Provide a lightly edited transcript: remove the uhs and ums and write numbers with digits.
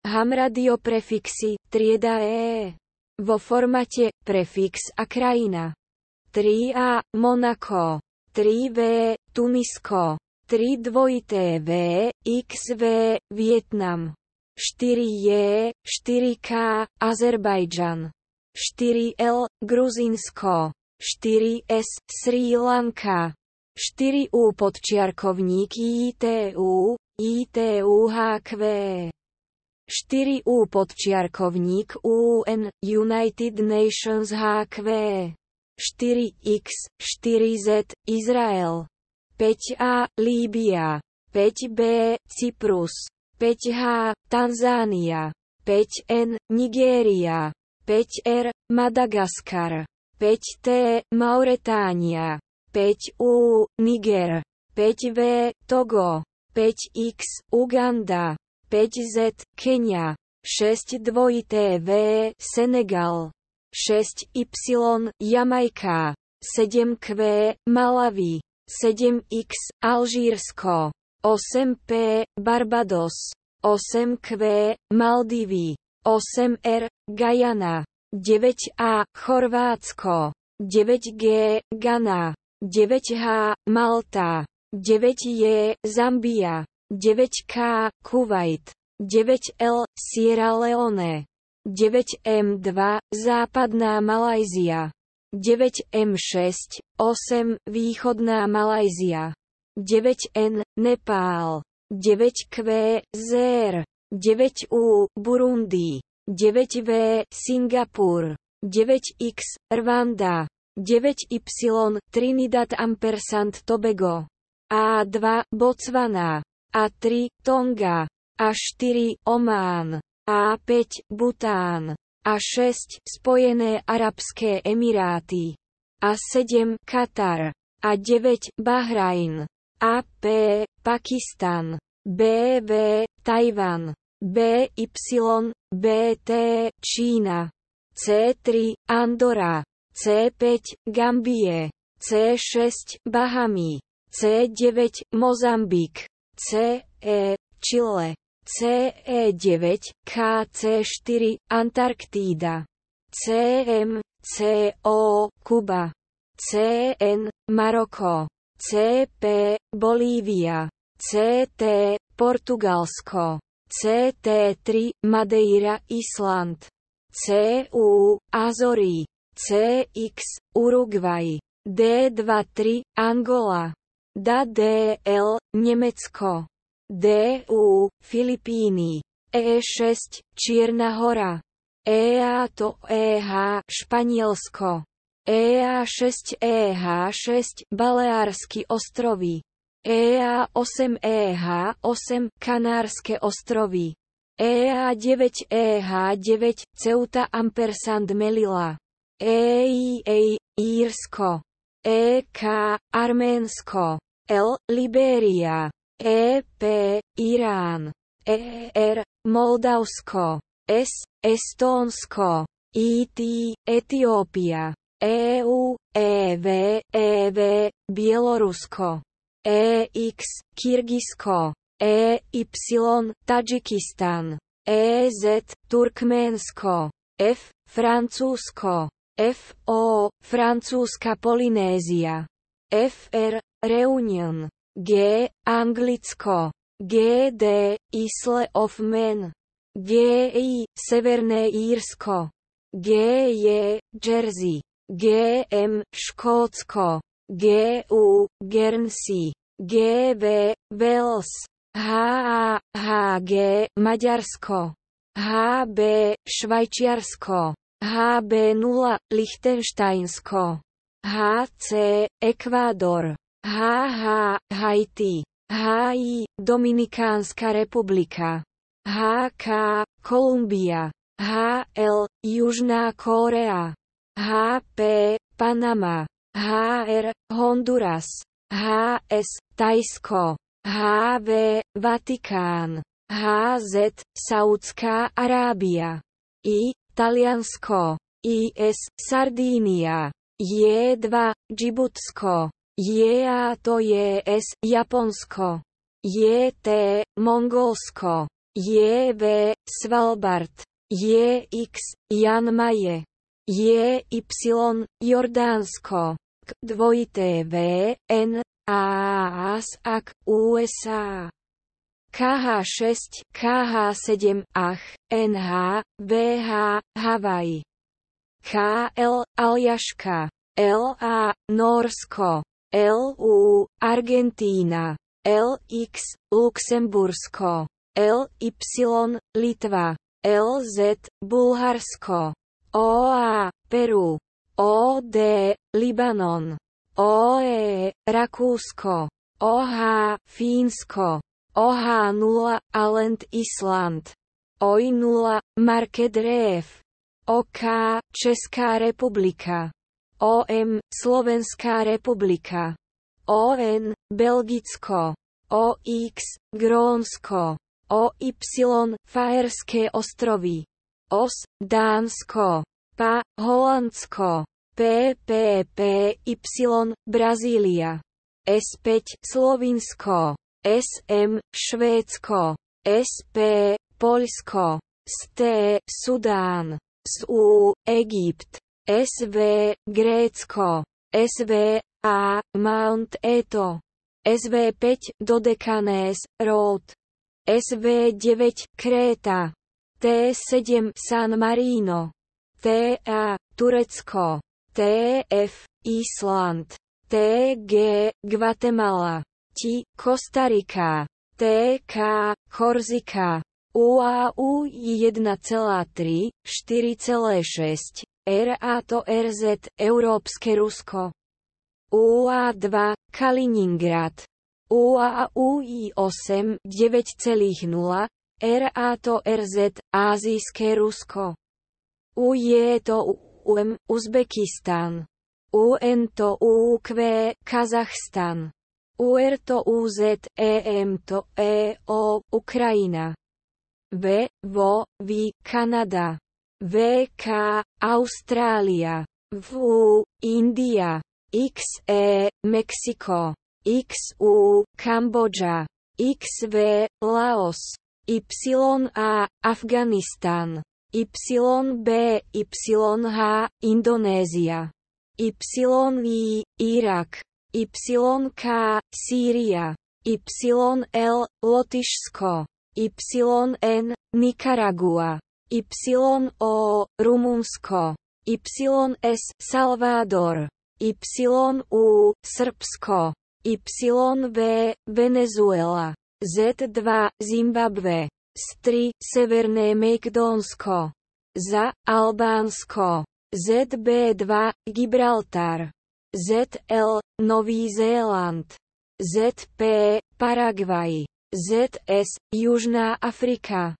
Ham radioprefixy, trieda E. Vo formate prefix a krajina. 3A Monako. 3V Tunisko. 3V XV Vietnam. 4J 4K Azerbajdžan. 4L Gruzínsko. 4S Srí Lanka. 4U podčiarkovník ITU HQ. 4U podčiarkovník UN United Nations HQ. 4X 4Z Izrael. 5A Líbia. 5B Cyprus. 5H Tanzánia. 5N Nigéria. 5R Madagaskar. 5T Mauretánia. 5U Niger. 5V Togo. 5X Uganda. 5Z Kenia. 6V Senegal. 6Y Jamajka. 7Q Malawi. 7X Alžírsko. 8P Barbados. 8Q Maldivy. 8R Guyana. 9A Chorvátsko. 9G Ghana. 9H Malta. 9J Zambia. 9K Kuwait. 9L Sierra Leone. 9M2 Západná Malajzia. 9M6 8 Východná Malajzia. 9N Nepál. 9Q Zér. 9U Burundi. 9V Singapur. 9X Rwanda. 9Y Trinidad & Tobago. A2 Botswana. A3 Tonga. A4 Omán. A5 Bután. A6 Spojené arabské emiráty. A7 Katar. A9 Bahrajn. AP Pakistan. BV Tajvan. BY BT Čína. C3 Andora. C5 Gambie. C6 Bahamy. C9 Mozambik. CE Chile. CE9 KC4 Antarktída. CMCO Kuba. CN Maroko. CP Bolívia. CT Portugalsko. CT3 Madeira Island. CU Azory. CX Uruguay. D23 Angola. DL Nemecko. DU Filipíny. E6 Čierna hora. EH Španielsko. EA6 EH6 Baleársky ostrovy. EA8 EH8 Kanárske ostrovy. EA9 EH9 Ceuta & Melilla. EIA Írsko. EK Arménsko. L Libéria. EP Irán. ER Moldavsko. S Estónsko. IT Etiópia. EU EV Bielorusko. EX Kyrgyzsko. EY Tadžikistan. EZ Turkménsko. F Francúzsko. FO Francúzska Polynézia. FR Reunion. G Anglicko. GD Isle of Man. GI Severné Írsko. GJ Jersey. GM Škótsko. GU Guernsey. GV Wales. HG Maďarsko. HB Švajčiarsko. HB0 Lichtensteinsko. HC Ekvádor. HH Haiti. HI Dominikánska republika. HK Kolumbia. HL Južná Kórea. HP Panama. HR Honduras. HS Tajsko. HV Vatikán. HZ Saudská Arábia. I Taliansko. IS Sardínia. J2 Džibutsko. JATOJS Japonsko. JT Mongolsko. JV Svalbard, JX Jan Maye, JY Jordánsko, KW NAASAK USA, KH6 KH7 AH NH VH Havaj, KL Aljaška, LA Norsko, LU Argentína, LX Luxembursko, LY Litva, LZ Bulharsko, OA Peru, OD Libanon, OE Rakúsko, OH Fínsko, OH0 Alent Island, OI0 Market Ref, OK Česká republika, OM Slovenská republika, ON Belgicko, OX Grónsko, OY Faerské ostrovy, OS Dánsko, PA Holandsko, PPPY Brazília, S5 Slovinsko, SM Švédsko, SP Poľsko, ST Sudán, SU Egypt, SV Grécko, SVA Mount Eto, SV5 Dodekanés Road, SV9 Kréta, T7 San Marino, TA Turecko, TF Island, TG Guatemala, TI Kostarika, TK Korzika, UAU 1,3, 4,6, RATO RZ Európske Rusko, UA2 Kaliningrad, UAU 8 9,0, RATO RZ Ázijské Rusko, UJETO Uzbekistan, UNTO UQ Kazachstan, URTO UZ EMTO EO Ukrajina, VO Kanada, VK Austrália, VU India, XE Mexiko, XU Kambodža, XV Laos, YA Afganistan, YBYH Indonézia, YI Irak, YK Sýria, YL Lotyšsko, YN Nikaragua, YO Rumunsko, YS Salvador, YU Srbsko, YV Venezuela, Z2 Zimbabwe, S3 Severné Makedónsko, ZA Albánsko, ZB2 Gibraltar, ZL Nový Zéland, ZP Paraguay, ZS Južná Afrika,